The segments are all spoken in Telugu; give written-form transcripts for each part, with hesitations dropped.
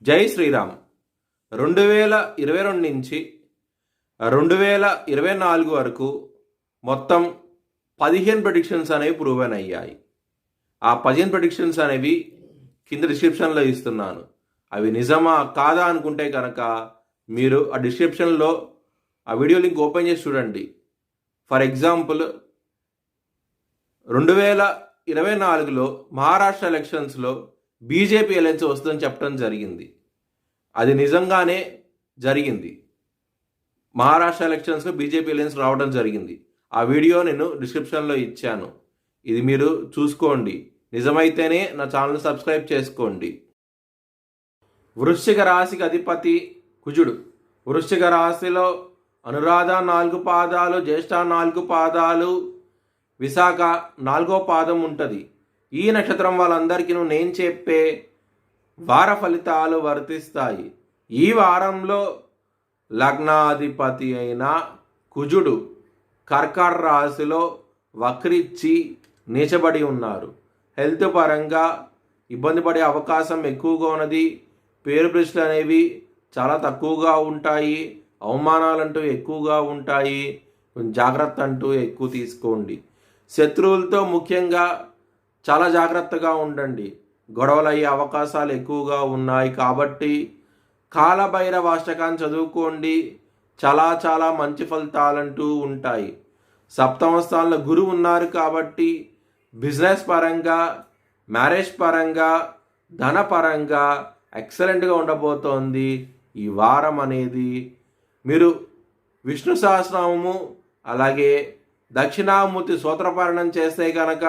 జై శ్రీరామ్. 2022 నుంచి 2024 వరకు మొత్తం 15 ప్రెడిక్షన్స్ అనేవి ప్రూవెన్ అయ్యాయి. ఆ 15 ప్రెడిక్షన్స్ అనేవి కింద డిస్క్రిప్షన్లో ఇస్తున్నాను. అవి నిజమా కాదా అనుకుంటే కనుక మీరు ఆ డిస్క్రిప్షన్లో ఆ వీడియో లింక్ ఓపెన్ చేసి చూడండి. ఫర్ ఎగ్జాంపుల్ 2024లో మహారాష్ట్ర ఎలక్షన్స్లో బీజేపీ అలయన్స్ వస్తుందని చెప్పడం జరిగింది. అది నిజంగానే జరిగింది. మహారాష్ట్ర ఎలక్షన్స్లో బీజేపీ అలయన్స్ రావడం జరిగింది. ఆ వీడియో నేను డిస్క్రిప్షన్లో ఇచ్చాను. ఇది మీరు చూసుకోండి. నిజమైతేనే నా ఛానల్ సబ్స్క్రైబ్ చేసుకోండి. వృశ్చిక రాశికి అధిపతి కుజుడు. వృశ్చిక రాశిలో అనురాధ 4 పాదాలు, జ్యేష్ఠ 4 పాదాలు, విశాఖ 4వ పాదం ఉంటుంది. ఈ నక్షత్రం వాళ్ళందరికీ నేను చెప్పే వార ఫలితాలు వర్తిస్తాయి. ఈ వారంలో లగ్నాధిపతి అయిన కుజుడు కర్కాట రాశిలో వక్రించి నీచబడి ఉన్నారు. హెల్త్ పరంగా ఇబ్బంది పడే అవకాశం ఎక్కువగా ఉన్నది. పేరు ప్రశ్నలు అనేవి చాలా తక్కువగా ఉంటాయి. అవమానాలంటూ ఎక్కువగా ఉంటాయి. జాగ్రత్త అంటూ ఎక్కువ తీసుకోండి. శత్రువులతో ముఖ్యంగా చాలా జాగ్రత్తగా ఉండండి. గొడవలు అయ్యే అవకాశాలు ఎక్కువగా ఉన్నాయి. కాబట్టి కాలభైరవ అష్టకాన్ని చదువుకోండి. చాలా మంచి ఫలితాలంటూ ఉంటాయి. సప్తమ స్థానంలో గురువు ఉన్నారు కాబట్టి బిజినెస్ పరంగా, మ్యారేజ్ పరంగా, ధన పరంగా ఎక్సలెంట్గా ఉండబోతోంది. ఈ వారం అనేది మీరు విష్ణు సహస్రనామము అలాగే దక్షిణామూర్తి స్తోత్రపారాయణం చేస్తే కనుక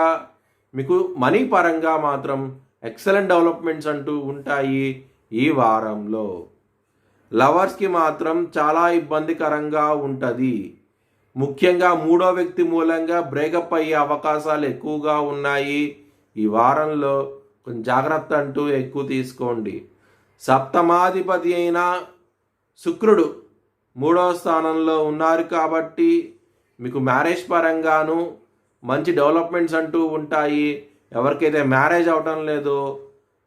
మీకు మనీ పరంగా మాత్రం ఎక్సలెంట్ డెవలప్మెంట్స్ అంటూ ఉంటాయి. ఈ వారంలో లవర్స్కి మాత్రం చాలా ఇబ్బందికరంగా ఉంటుంది. ముఖ్యంగా 3వ వ్యక్తి మూలంగా బ్రేకప్ అయ్యే అవకాశాలు ఎక్కువగా ఉన్నాయి. ఈ వారంలో కొంచెం జాగ్రత్త అంటూ ఎక్కువ తీసుకోండి. సప్తమాధిపతి అయిన శుక్రుడు 3వ స్థానంలో ఉన్నారు కాబట్టి మీకు మ్యారేజ్ పరంగాను మంచి డెవలప్మెంట్స్ అంటూ ఉంటాయి. ఎవరికైతే మ్యారేజ్ అవటం లేదో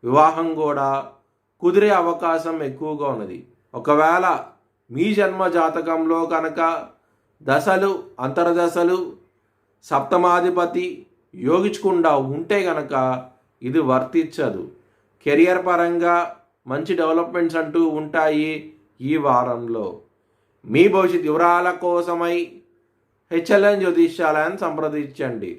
వివాహం కూడా కుదిరే అవకాశం ఎక్కువగా ఉన్నది. ఒకవేళ మీ జన్మ జాతకంలో కనుక దశలు, అంతర్దశలు సప్తమాధిపతి యోగించకుండా ఉంటే కనుక ఇది వర్తించదు. కెరియర్ పరంగా మంచి డెవలప్మెంట్స్ అంటూ ఉంటాయి. ఈ వారంలో మీ భవిష్యత్ వివరాల కోసమై హెచ్ఎల్ఎన్ జ్యోతిష్యాలయాన్ని సంప్రదించండి.